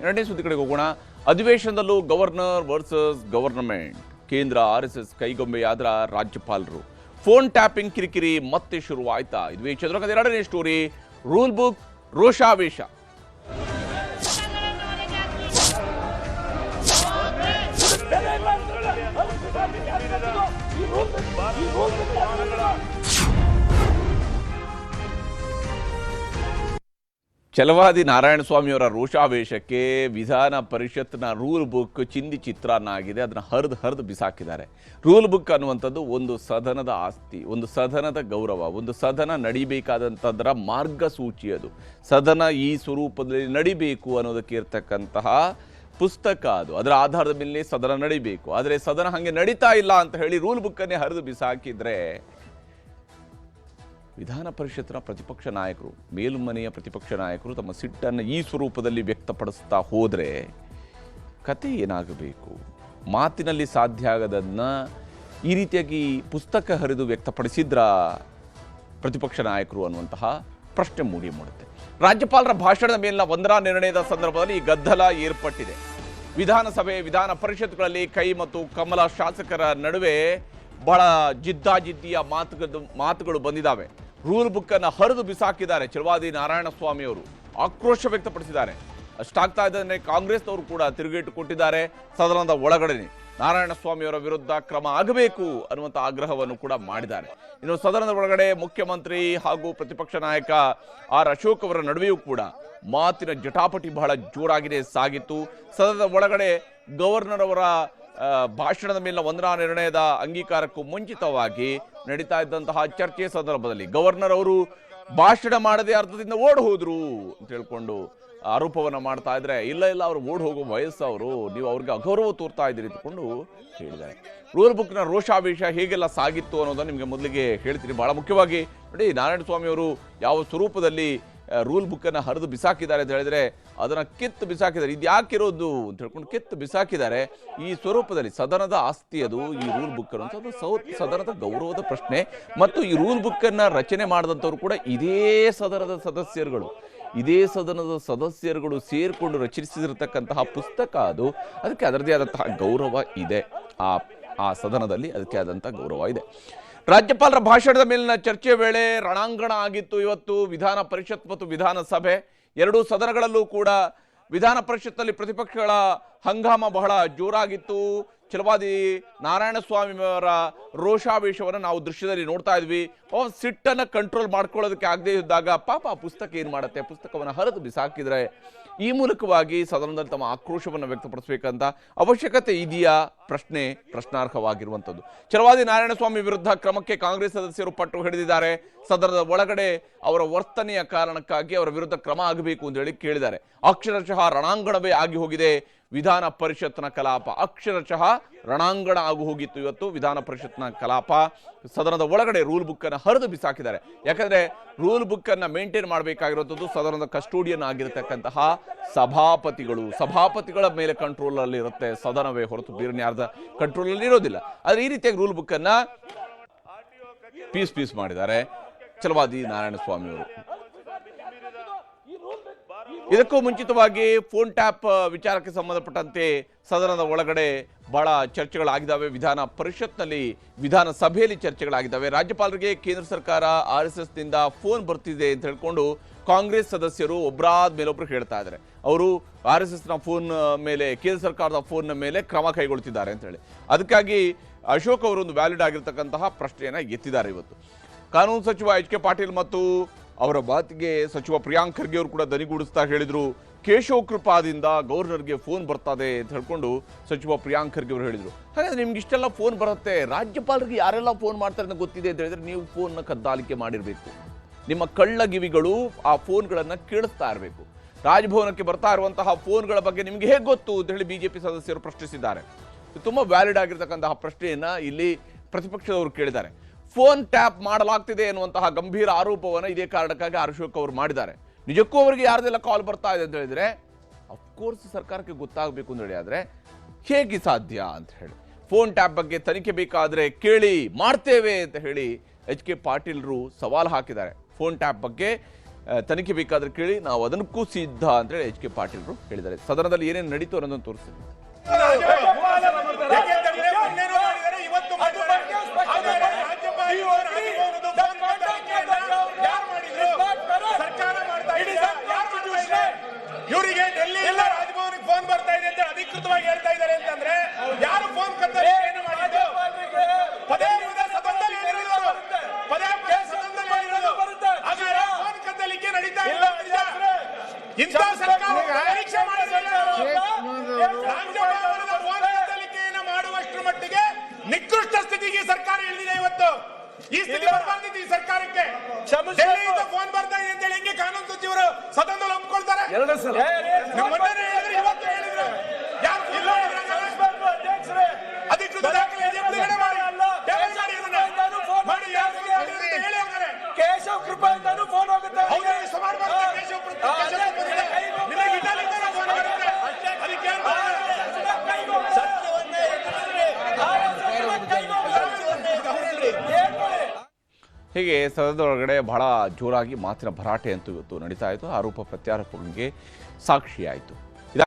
ಎರಡನೇ ಸುದ್ದಿ ಕಡೆಗೆ ಹೋಗೋಣ. ಅಧಿವೇಶನದಲ್ಲೂ ಗವರ್ನರ್ ವರ್ಸಸ್ ಗವರ್ನಮೆಂಟ್. ಕೇಂದ್ರ RSS ಕೈಗೊಂಬೆಯಾದ್ರ ರಾಜ್ಯಪಾಲರು. ಫೋನ್ ಟ್ಯಾಪಿಂಗ್ ಕಿರಿಕಿರಿ ಮತ್ತೆ ಶುರುವಾಯ್ತಾ? ಇದು ಚಂದ್ರಕಾಂತ್ ಎರಡನೇ ಸ್ಟೋರಿ. ರೂಲ್ ಬುಕ್ ರೋಷಾವೇಶ. ಛಲವಾದಿ ನಾರಾಯಣಸ್ವಾಮಿಯವರ ರೋಷಾವೇಶಕ್ಕೆ ವಿಧಾನ ಪರಿಷತ್ನ ರೂಲ್ ಬುಕ್ ಚಿಂದಿ ಚಿತ್ರಾನ್ನ ಆಗಿದೆ. ಅದನ್ನು ಹರಿದು ಬಿಸಾಕಿದ್ದಾರೆ. ರೂಲ್ ಬುಕ್ ಅನ್ನುವಂಥದ್ದು ಒಂದು ಸದನದ ಆಸ್ತಿ, ಒಂದು ಸದನದ ಗೌರವ, ಒಂದು ಸದನ ನಡಿಬೇಕಾದಂಥದ್ರ ಮಾರ್ಗಸೂಚಿ. ಅದು ಸದನ ಈ ಸ್ವರೂಪದಲ್ಲಿ ನಡಿಬೇಕು ಅನ್ನೋದಕ್ಕೆ ಇರ್ತಕ್ಕಂತಹ ಪುಸ್ತಕ. ಅದು ಅದರ ಆಧಾರದ ಮೇಲೆ ಸದನ ನಡಿಬೇಕು. ಆದರೆ ಸದನ ಹಾಗೆ ನಡೀತಾ ಇಲ್ಲ ಅಂತ ಹೇಳಿ ರೂಲ್ ಬುಕ್ಕನ್ನೇ ಹರಿದು ಬಿಸಾಕಿದ್ರೆ ವಿಧಾನ ಪರಿಷತ್ನ ಪ್ರತಿಪಕ್ಷ ನಾಯಕರು, ಮೇಲ್ಮನೆಯ ಪ್ರತಿಪಕ್ಷ ನಾಯಕರು ತಮ್ಮ ಸಿಟ್ಟನ್ನು ಈ ಸ್ವರೂಪದಲ್ಲಿ ವ್ಯಕ್ತಪಡಿಸ್ತಾ ಹೋದರೆ ಕತೆ ಏನಾಗಬೇಕು? ಮಾತಿನಲ್ಲಿ ಸಾಧ್ಯ ಆಗದನ್ನ ಈ ರೀತಿಯಾಗಿ ಪುಸ್ತಕ ಹರಿದು ವ್ಯಕ್ತಪಡಿಸಿದ್ರ ಪ್ರತಿಪಕ್ಷ ನಾಯಕರು ಅನ್ನುವಂತಹ ಪ್ರಶ್ನೆ ಮೂಡುತ್ತೆ. ರಾಜ್ಯಪಾಲರ ಭಾಷಣದ ಮೇಲಿನ ವಂದನಾ ನಿರ್ಣಯದ ಸಂದರ್ಭದಲ್ಲಿ ಈ ಗದ್ದಲ ಏರ್ಪಟ್ಟಿದೆ. ವಿಧಾನಸಭೆ ವಿಧಾನ ಪರಿಷತ್ಗಳಲ್ಲಿ ಕೈ ಮತ್ತು ಕಮಲ ಶಾಸಕರ ನಡುವೆ ಬಹಳ ಜಿದ್ದಾಜಿದ್ದಿಯ ಮಾತುಗಳು ಬಂದಿದ್ದಾವೆ. ರೂಲ್ ಬುಕ್ ಅನ್ನು ಹರಿದು ಬಿಸಾಕಿದ್ದಾರೆ ಛಲವಾದಿ ನಾರಾಯಣಸ್ವಾಮಿ ಅವರು. ಆಕ್ರೋಶ ವ್ಯಕ್ತಪಡಿಸಿದ್ದಾರೆ. ಅಷ್ಟಾಗ್ತಾ ಇದ್ದಂತೆ ಕಾಂಗ್ರೆಸ್ನವರು ಕೂಡ ತಿರುಗೇಟು ಕೊಟ್ಟಿದ್ದಾರೆ. ಸದನದ ಒಳಗಡೆ ನಾರಾಯಣಸ್ವಾಮಿ ಅವರ ವಿರುದ್ಧ ಕ್ರಮ ಆಗಬೇಕು ಅನ್ನುವಂಥ ಆಗ್ರಹವನ್ನು ಕೂಡ ಮಾಡಿದ್ದಾರೆ. ಇನ್ನು ಸದನದ ಒಳಗಡೆ ಮುಖ್ಯಮಂತ್ರಿ ಹಾಗೂ ಪ್ರತಿಪಕ್ಷ ನಾಯಕ ಅಶೋಕ್ ಅವರ ನಡುವೆಯೂ ಕೂಡ ಮಾತಿನ ಜಟಾಪಟಿ ಬಹಳ ಜೋರಾಗಿದೆ ಸಾಗಿತ್ತು. ಸದನದ ಒಳಗಡೆ ಗವರ್ನರ್ ಅವರ ಭಾಷಣದ ಮೇಲಿನ ವಂದನಾ ನಿರ್ಣಯದ ಅಂಗೀಕಾರಕ್ಕೂ ಮುಂಚಿತವಾಗಿ ನಡೀತಾ ಇದ್ದಂತಹ ಚರ್ಚೆ ಸಂದರ್ಭದಲ್ಲಿ ಗವರ್ನರ್ ಅವರು ಭಾಷಣ ಮಾಡದೆ ಅರ್ಥದಿಂದ ಓಡ್ ಹೋದ್ರು ಅಂತ ಹೇಳ್ಕೊಂಡು ಆರೋಪವನ್ನ ಮಾಡ್ತಾ ಇದ್ರೆ, ಇಲ್ಲ ಅವ್ರು ಓಡ್ ಹೋಗೋ ವಯಸ್ಸವರು, ನೀವು ಅವ್ರಿಗೆ ಅಗೌರವ ತೋರ್ತಾ ಇದ್ದೀರಿ ಅಂತಕೊಂಡು ಹೇಳಿದ್ದಾರೆ. ರೂಲ್ ಬುಕ್ನ ರೋಷಾವೇಶ ಹೇಗೆಲ್ಲ ಸಾಗಿತ್ತು ಅನ್ನೋದನ್ನ ನಿಮಗೆ ಮೊದಲಿಗೆ ಹೇಳ್ತೀನಿ. ಬಹಳ ಮುಖ್ಯವಾಗಿ ನೋಡಿ, ನಾರಾಯಣಸ್ವಾಮಿ ಅವರು ಯಾವ ಸ್ವರೂಪದಲ್ಲಿ ರೂಲ್ ಬುಕ್ಕನ್ನು ಹರಿದು ಬಿಸಾಕಿದ್ದಾರೆ ಅಂತ ಹೇಳಿದ್ರೆ ಅದನ್ನು ಕಿತ್ತು ಬಿಸಾಕಿದ್ದಾರೆ. ಇದು ಯಾಕಿರೋದು ಅಂತ ಹೇಳ್ಕೊಂಡು ಕಿತ್ತು ಬಿಸಾಕಿದ್ದಾರೆ. ಈ ಸ್ವರೂಪದಲ್ಲಿ ಸದನದ ಆಸ್ತಿ ಅದು ಈ ರೂಲ್ ಬುಕ್ ಅನ್ನೋದು ಸದನದ ಗೌರವದ ಪ್ರಶ್ನೆ. ಮತ್ತು ಈ ರೂಲ್ ಬುಕ್ಕನ್ನು ರಚನೆ ಮಾಡಿದಂಥವ್ರು ಕೂಡ ಇದೇ ಸದನದ ಸದಸ್ಯರುಗಳು ಸೇರಿಕೊಂಡು ರಚಿಸಿರತಕ್ಕಂತಹ ಪುಸ್ತಕ ಅದು. ಅದಕ್ಕೆ ಅದರದೇ ಆದಂತಹ ಗೌರವ ಇದೆ. ಆ ಸದನದಲ್ಲಿ ಅದಕ್ಕೆ ಆದಂತಹ ಗೌರವ ಇದೆ. ರಾಜ್ಯಪಾಲರ ಭಾಷಣದ ಮೇಲಿನ ಚರ್ಚೆಯ ವೇಳೆ ರಣಾಂಗಣ ಆಗಿತ್ತು ಇವತ್ತು ವಿಧಾನ ಪರಿಷತ್ ಮತ್ತು ವಿಧಾನಸಭೆ ಎರಡೂ ಸದನಗಳಲ್ಲೂ ಕೂಡ. ವಿಧಾನ ಪರಿಷತ್ನಲ್ಲಿ ಪ್ರತಿಪಕ್ಷಗಳ ಹಂಗಾಮ ಬಹಳ ಜೋರಾಗಿತ್ತು. ಛಲವಾದಿ ನಾರಾಯಣಸ್ವಾಮಿ ಅವರ ರೋಷಾವೇಶವನ್ನು ನಾವು ದೃಶ್ಯದಲ್ಲಿ ನೋಡ್ತಾ ಇದ್ವಿ. ಸಿಟ್ಟನ್ನು ಕಂಟ್ರೋಲ್ ಮಾಡ್ಕೊಳ್ಳೋದಕ್ಕೆ ಆಗದೆ ಇದ್ದಾಗ ಪಾಪ ಪುಸ್ತಕ ಏನು ಮಾಡುತ್ತೆ, ಪುಸ್ತಕವನ್ನು ಹರಿದು ಬಿಸಾಕಿದ್ರೆ ಈ ಮೂಲಕವಾಗಿ ಸದನದಲ್ಲಿ ತಮ್ಮ ಆಕ್ರೋಶವನ್ನು ವ್ಯಕ್ತಪಡಿಸಬೇಕಂತ ಅವಶ್ಯಕತೆ ಇದೆಯಾ? ಪ್ರಶ್ನಾರ್ಹವಾಗಿರುವಂಥದ್ದು. ಛಲವಾದಿ ನಾರಾಯಣಸ್ವಾಮಿ ವಿರುದ್ಧ ಕ್ರಮಕ್ಕೆ ಕಾಂಗ್ರೆಸ್ ಸದಸ್ಯರು ಪಟ್ಟು ಹಿಡಿದಿದ್ದಾರೆ. ಸದನದ ಒಳಗಡೆ ಅವರ ವರ್ತನೆಯ ಕಾರಣಕ್ಕಾಗಿ ಅವರ ವಿರುದ್ಧ ಕ್ರಮ ಆಗಬೇಕು ಅಂತ ಹೇಳಿ ಕೇಳಿದ್ದಾರೆ. ಅಕ್ಷರಶಃ ರಣಾಂಗಣವೇ ಆಗಿ ಹೋಗಿದೆ ವಿಧಾನ ಪರಿಷತ್ನ ಕಲಾಪ. ಅಕ್ಷರಶಃ ರಣಾಂಗಣ ಆಗಿ ಹೋಗಿತ್ತು ಇವತ್ತು ವಿಧಾನ ಪರಿಷತ್ನ ಕಲಾಪ. ಸದನದ ಒಳಗಡೆ ರೂಲ್ ಬುಕ್ ಅನ್ನು ಹರಿದು ಬಿಸಾಕಿದ್ದಾರೆ. ಯಾಕಂದ್ರೆ ರೂಲ್ ಬುಕ್ ಅನ್ನ ಮೇಂಟೈನ್ ಮಾಡಬೇಕಾಗಿರುವಂಥದ್ದು ಸದನದ ಕಸ್ಟೋಡಿಯನ್ ಆಗಿರತಕ್ಕಂತಹ ಸಭಾಪತಿಗಳ ಮೇಲೆ ಕಂಟ್ರೋಲ್ ಅಲ್ಲಿ ಇರುತ್ತೆ ಸದನವೇ ಹೊರತು ಬೇರೆ ಯಾರ್ದ ಕಂಟ್ರೋಲ್ ಅಲ್ಲಿ ಇರೋದಿಲ್ಲ. ಆದ್ರೆ ಈ ರೀತಿಯಾಗಿ ರೂಲ್ ಬುಕ್ ಅನ್ನ ಪೀಸ್ ಮಾಡಿದ್ದಾರೆ ಛಲವಾದಿ ನಾರಾಯಣಸ್ವಾಮಿ ಅವರು. ಇದಕ್ಕೂ ಮುಂಚಿತವಾಗಿ ಫೋನ್ ಟ್ಯಾಪ್ ವಿಚಾರಕ್ಕೆ ಸಂಬಂಧಪಟ್ಟಂತೆ ಸದನದ ಒಳಗಡೆ ಬಹಳ ಚರ್ಚೆಗಳಾಗಿದ್ದಾವೆ. ವಿಧಾನ ಪರಿಷತ್ನಲ್ಲಿ ವಿಧಾನಸಭೆಯಲ್ಲಿ ಚರ್ಚೆಗಳಾಗಿದ್ದಾವೆ. ರಾಜ್ಯಪಾಲರಿಗೆ ಕೇಂದ್ರ ಸರ್ಕಾರ RSS ನಿಂದ ಫೋನ್ ಬರ್ತಿದೆ ಅಂತ ಹೇಳ್ಕೊಂಡು ಕಾಂಗ್ರೆಸ್ ಸದಸ್ಯರು ಒಬ್ಬರಾದ ಮೇಲೊಬ್ರು ಹೇಳ್ತಾ ಇದ್ದಾರೆ. ಅವರು RSSನ ಫೋನ್ ಮೇಲೆ, ಕೇಂದ್ರ ಸರ್ಕಾರದ ಫೋನ್ನ ಮೇಲೆ ಕ್ರಮ ಕೈಗೊಳ್ತಿದ್ದಾರೆ ಅಂತ ಹೇಳಿ. ಅದಕ್ಕಾಗಿ ಅಶೋಕ್ ಅವರು ಒಂದು ವ್ಯಾಲಿಡ್ ಆಗಿರ್ತಕ್ಕಂತಹ ಪ್ರಶ್ನೆಯನ್ನ ಎತ್ತಿದ್ದಾರೆ ಇವತ್ತು. ಕಾನೂನು ಸಚಿವ HK ಪಾಟೀಲ್ ಮತ್ತು ಅವರ ಮಾತಿಗೆ ಸಚಿವ ಪ್ರಿಯಾಂಕ್ ಖರ್ಗೆ ಅವರು ಕೂಡ ದನಿಗೂಡಿಸ್ತಾ ಹೇಳಿದ್ರು, ಕೇಶವ್ ಕೃಪಾದಿಂದ ಗವರ್ನರ್ಗೆ ಫೋನ್ ಬರ್ತದೆ ಅಂತ ಹೇಳ್ಕೊಂಡು ಸಚಿವ ಪ್ರಿಯಾಂಕ್ ಖರ್ಗೆ ಅವರು ಹೇಳಿದ್ರು. ಹಾಗಾದ್ರೆ ನಿಮ್ಗೆ ಇಷ್ಟೆಲ್ಲ ಫೋನ್ ಬರುತ್ತೆ, ರಾಜ್ಯಪಾಲರಿಗೆ ಯಾರೆಲ್ಲ ಫೋನ್ ಮಾಡ್ತಾರೆ ಅಂತ ಗೊತ್ತಿದೆ ಅಂತ ಹೇಳಿದ್ರೆ ನೀವು ಫೋನ್ನ ಕದ್ದಾಲಿಕೆ ಮಾಡಿರಬೇಕು. ನಿಮ್ಮ ಕಳ್ಳಗಿವಿಗಳು ಆ ಫೋನ್ಗಳನ್ನು ಕೇಳಿಸ್ತಾ ಇರಬೇಕು. ರಾಜಭವನಕ್ಕೆ ಬರ್ತಾ ಇರುವಂತಹ ಫೋನ್ಗಳ ಬಗ್ಗೆ ನಿಮ್ಗೆ ಹೇಗೆ ಗೊತ್ತು ಅಂತ ಹೇಳಿ ಬಿಜೆಪಿ ಸದಸ್ಯರು ಪ್ರಶ್ನಿಸಿದ್ದಾರೆ. ತುಂಬಾ ವ್ಯಾಲಿಡ್ ಆಗಿರ್ತಕ್ಕಂತಹ ಪ್ರಶ್ನೆಯನ್ನ ಇಲ್ಲಿ ಪ್ರತಿಪಕ್ಷದವರು ಕೇಳಿದ್ದಾರೆ. ಫೋನ್ ಟ್ಯಾಪ್ ಮಾಡಲಾಗ್ತಿದೆ ಎನ್ನುವಂತಹ ಗಂಭೀರ ಆರೋಪವನ್ನು ಇದೇ ಕಾರಣಕ್ಕಾಗಿ ಅಶೋಕ್ ಅವರು ಮಾಡಿದ್ದಾರೆ. ನಿಜಕ್ಕೂ ಅವರಿಗೆ ಯಾರ್ದೆಲ್ಲ ಕಾಲ್ ಬರ್ತಾ ಇದೆ ಅಂತ ಹೇಳಿದ್ರೆ ಅಫ್ಕೋರ್ಸ್ ಸರ್ಕಾರಕ್ಕೆ ಗೊತ್ತಾಗಬೇಕು ಅಂತ ಹೇಳಿ, ಆದ್ರೆ ಹೇಗೆ ಸಾಧ್ಯ ಅಂತ ಹೇಳಿ ಫೋನ್ ಟ್ಯಾಪ್ ಬಗ್ಗೆ ತನಿಖೆ ಬೇಕಾದ್ರೆ ಕೇಳಿ ಮಾಡ್ತೇವೆ ಅಂತ ಹೇಳಿ HK ಪಾಟೀಲ್ರು ಸವಾಲು ಹಾಕಿದ್ದಾರೆ. ಫೋನ್ ಟ್ಯಾಪ್ ಬಗ್ಗೆ ತನಿಖೆ ಬೇಕಾದ್ರೆ ಕೇಳಿ, ನಾವು ಅದಕ್ಕೂ ಸಿದ್ಧ ಅಂತೇಳಿ ಎಚ್ ಕೆ ಪಾಟೀಲ್ರು ಹೇಳಿದ್ದಾರೆ. ಸದನದಲ್ಲಿ ಏನೇನು ನಡೀತು ಅನ್ನೋದನ್ನು ತೋರಿಸ್ತಾರೆ. ಇವರಿಗೆ ಡೆಲ್ಲಿಯಿಂದ ರಾಜಭವನಿಗೆ ಫೋನ್ ಬರ್ತಾ ಇದೆ ಅಂತ ಅಧಿಕೃತವಾಗಿ ಹೇಳ್ತಾ ಇದ್ದಾರೆ ಅಂತಂದ್ರೆ ಯಾರು ಫೋನ್ ಕತ್ತರಿಕೆಯನ್ನು ಮಾಡಿದ್ದು? ಪದೇ ಸದನದಲ್ಲಿ ಹೇಳಿರೋದು, ಪದೇ ಸದನದಲ್ಲಿ ಹೇಳಿರೋದು. ಹಾಗಾದ್ರೆ ಫೋನ್ ಕತ್ತಲಿಕೆ ನಡೀತಾ ಇಲ್ಲ. ಇಂಥ ಸರ್ಕಾರ ಪರೀಕ್ಷೆ ಮಾಡಿಲ್ಲ. ರಾಜ್ಯಭವನದ ಫೋನ್ ಕತ್ತಲಿಕೆಯನ್ನು ಮಾಡುವಷ್ಟರ ಮಟ್ಟಿಗೆ ನಿಕೃಷ್ಟ ಸ್ಥಿತಿಗೆ ಸರ್ಕಾರ ಇಳಿದಿದೆ ಇವತ್ತು. ಈ ಸ್ಥಿತಿ ಬರಬಾರ್ದಿತ್ತು ಈ ಸರ್ಕಾರಕ್ಕೆ. ಡೆಲ್ಲಿಯಿಂದ ಫೋನ್ ಬರ್ತಾ ಇದೆ ಅಂತ ಹೇಳಿ ಹೆಂಗೆ ಕಾನೂನು ಸಚಿವರು ಸದನದಲ್ಲಿ ಒಪ್ಕೊಳ್ತಾರೆ? ಎರಡು ಸಲ ಮೊನ್ನೆ ಹೇಳಿದ್ರು, ಇವತ್ತು ಹೇಳಿದ್ರು. ಯಾರು ಅಧಿಕೃತ ದಾಖಲೆ ಬಿಡುಗಡೆ ಮಾಡಿ ಮಾಡಿ ಹೇಳಿ ಹೋಗ್ತಾರೆ. ಕೇಶವ್ ಕೃಪಾ ಫೋನ್ ಹೋಗುತ್ತೆ. ಸುಮಾರು ಬರುತ್ತೆ ಕೇಶವ್ ಕೃಪಾ. ನಿಮಗೆ ಇಟಾಲಿಂದ ಫೋನ್ ಬರುತ್ತೆ. ಅದಕ್ಕೆ ಹೀಗೆ ಸದನದೊಳಗಡೆ ಬಹಳ ಜೋರಾಗಿ ಮಾತಿನ ಭರಾಟೆ ಅಂತೂ ಇವತ್ತು ನಡೀತಾ ಇತ್ತು. ಆರೋಪ ಪ್ರತ್ಯಾರೋಪಗಳಿಗೆ ಸಾಕ್ಷಿಯಾಯಿತು.